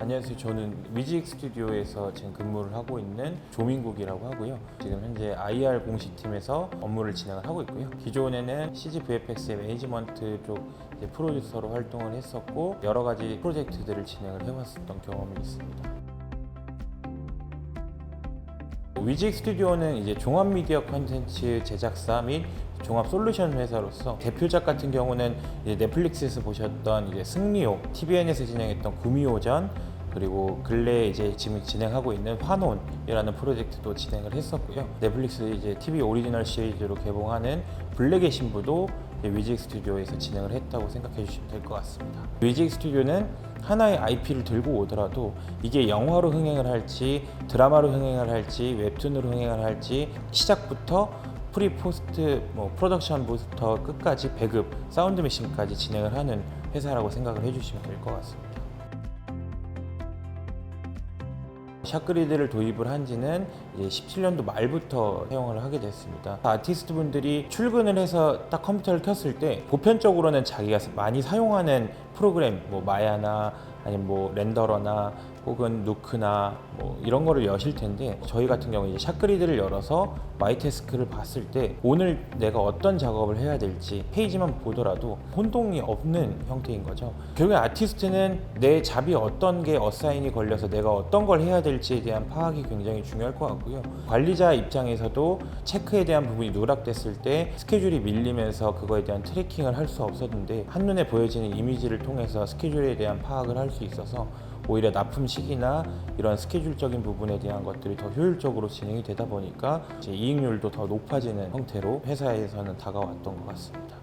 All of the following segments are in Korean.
안녕하세요. 저는 위직 스튜디오에서 지금 근무를 하고 있는 조민국이라고 하고요. 지금 현재 IR 공식팀에서 업무를 진행을 하고 있고요. 기존에는 CG VFX의 매니지먼트 쪽 프로듀서로 활동을 했었고 여러 가지 프로젝트들을 진행을 해왔었던 경험이 있습니다. 위직 스튜디오는 이제 종합 미디어 콘텐츠 제작사 및 종합 솔루션 회사로서 대표작 같은 경우는 이제 넷플릭스에서 보셨던 이제 승리호, TVN에서 진행했던 구미호전, 그리고 근래에 이제 지금 진행하고 있는 환혼이라는 프로젝트도 진행을 했었고요. 넷플릭스 이제 TV 오리지널 시리즈로 개봉하는 블랙의 신부도 위직 스튜디오에서 진행을 했다고 생각해 주시면 될 것 같습니다. 위직 스튜디오는 하나의 IP를 들고 오더라도 이게 영화로 흥행을 할지 드라마로 흥행을 할지 웹툰으로 흥행을 할지 시작부터 프리 포스트 프로덕션부터 끝까지 배급 사운드 믹싱까지 진행을 하는 회사라고 생각을 해주시면 될 것 같습니다. 샷그리드를 도입을 한 지는 이제 17년도 말부터 사용을 하게 됐습니다. 아티스트 분들이 출근을 해서 딱 컴퓨터를 켰을 때 보편적으로는 자기가 많이 사용하는 프로그램 마야나 아니면 렌더러나 혹은 누크나 이런 거를 여실 텐데, 저희 같은 경우 이제 샷그리드를 열어서 마이태스크를 봤을 때 오늘 내가 어떤 작업을 해야 될지 페이지만 보더라도 혼동이 없는 형태인 거죠. 결국에 아티스트는 내 잡이 어떤 게 어사인이 걸려서 내가 어떤 걸 해야 될지에 대한 파악이 굉장히 중요할 것 같고요. 관리자 입장에서도 체크에 대한 부분이 누락됐을 때 스케줄이 밀리면서 그거에 대한 트래킹을 할 수 없었는데 한눈에 보여지는 이미지를 통해서 스케줄에 대한 파악을 할 수 있어서 오히려 납품 시기나 이런 스케줄적인 부분에 대한 것들이 더 효율적으로 진행이 되다 보니까 이제 이익률도 더 높아지는 형태로 회사에서는 다가왔던 것 같습니다.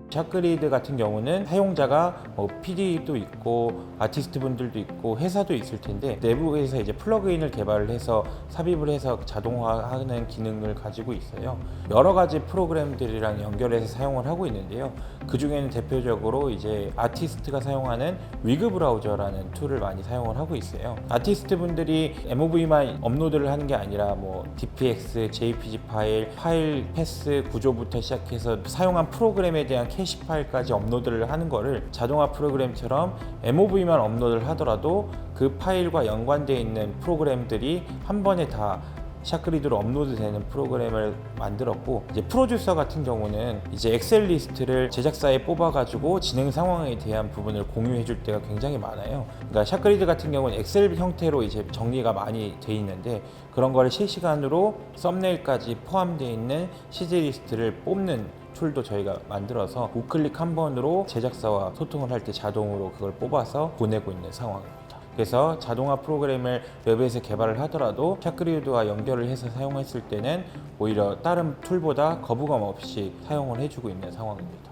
샷그리드 같은 경우는 사용자가 PD도 있고 아티스트 분들도 있고 회사도 있을 텐데, 내부에서 이제 플러그인을 개발을 해서 삽입을 해서 자동화하는 기능을 가지고 있어요. 여러 가지 프로그램들이랑 연결해서 사용을 하고 있는데요. 그 중에는 대표적으로 이제 아티스트가 사용하는 위그 브라우저라는 툴을 많이 사용을 하고 있어요. 아티스트 분들이 MOV만 업로드를 하는 게 아니라 DPX, JPG 파일 패스 구조부터 시작해서 사용한 프로그램에 대한 캐시 파일까지 업로드를 하는 거를 자동화 프로그램처럼 MOV만 업로드를 하더라도 그 파일과 연관되어 있는 프로그램들이 한 번에 다 샷그리드로 업로드되는 프로그램을 만들었고, 이제 프로듀서 같은 경우는 이제 엑셀 리스트를 제작사에 뽑아가지고 진행 상황에 대한 부분을 공유해줄 때가 굉장히 많아요. 그러니까 샷그리드 같은 경우는 엑셀 형태로 이제 정리가 많이 돼 있는데, 그런 거를 실시간으로 썸네일까지 포함되어 있는 CG 리스트를 뽑는 툴도 저희가 만들어서 우클릭 한 번으로 제작사와 소통을 할 때 자동으로 그걸 뽑아서 보내고 있는 상황입니다. 그래서 자동화 프로그램을 웹에서 개발을 하더라도 샷그리드와 연결을 해서 사용했을 때는 오히려 다른 툴보다 거부감 없이 사용을 해주고 있는 상황입니다.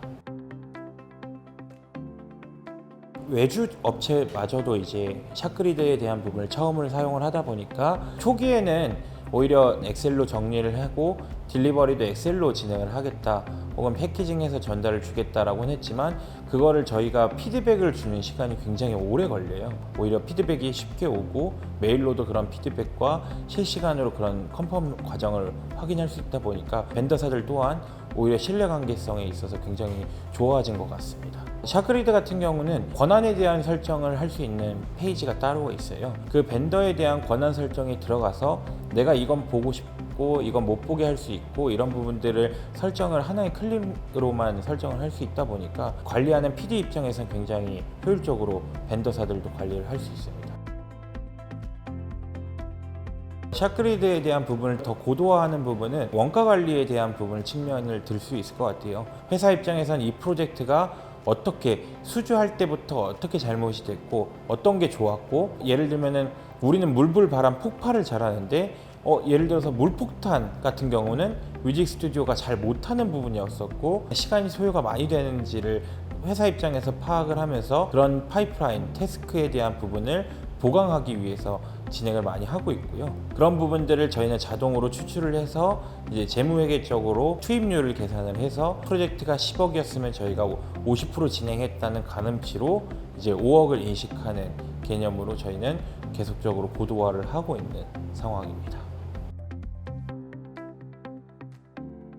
외주 업체마저도 이제 샷그리드에 대한 부분을 처음으로 사용을 하다 보니까 초기에는 오히려 엑셀로 정리를 하고 딜리버리도 엑셀로 진행을 하겠다 혹은 패키징해서 전달을 주겠다라고는 했지만, 그거를 저희가 피드백을 주는 시간이 굉장히 오래 걸려요. 오히려 피드백이 쉽게 오고 메일로도 그런 피드백과 실시간으로 그런 컨펌 과정을 확인할 수 있다 보니까 벤더사들 또한 오히려 신뢰관계성에 있어서 굉장히 좋아진 것 같습니다. 샷그리드 같은 경우는 권한에 대한 설정을 할 수 있는 페이지가 따로 있어요. 그 벤더에 대한 권한 설정이 들어가서 내가 이건 보고 싶고 이건 못 보게 할 수 있고 이런 부분들을 설정을 하나의 클릭으로만 설정을 할 수 있다 보니까 관리하는 PD 입장에서는 굉장히 효율적으로 벤더사들도 관리를 할 수 있습니다. 샷그리드에 대한 부분을 더 고도화하는 부분은 원가 관리에 대한 부분을 측면을 들 수 있을 것 같아요. 회사 입장에서는 이 프로젝트가 어떻게 수주할 때부터 어떻게 잘못이 됐고 어떤 게 좋았고, 예를 들면은 우리는 물불 바람 폭발을 잘하는데 예를 들어서 물폭탄 같은 경우는 위직 스튜디오가 잘 못하는 부분이었었고 시간이 소요가 많이 되는지를 회사 입장에서 파악을 하면서 그런 파이프라인, 태스크에 대한 부분을 보강하기 위해서 진행을 많이 하고 있고요. 그런 부분들을 저희는 자동으로 추출을 해서 이제 재무회계적으로 투입률을 계산을 해서 프로젝트가 10억이었으면 저희가 50% 진행했다는 가늠치로 이제 5억을 인식하는 개념으로 저희는 계속적으로 고도화를 하고 있는 상황입니다.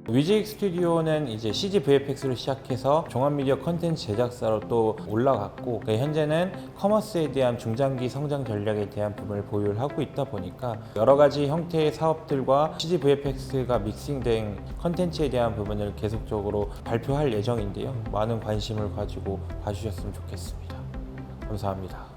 위직 스튜디오는 이제 CG VFX로 시작해서 종합미디어 컨텐츠 제작사로 또 올라갔고 현재는 커머스에 대한 중장기 성장 전략에 대한 부분을 보유를 하고 있다 보니까 여러 가지 형태의 사업들과 CG VFX가 믹싱된 컨텐츠에 대한 부분을 계속적으로 발표할 예정인데요. 많은 관심을 가지고 봐주셨으면 좋겠습니다. 감사합니다.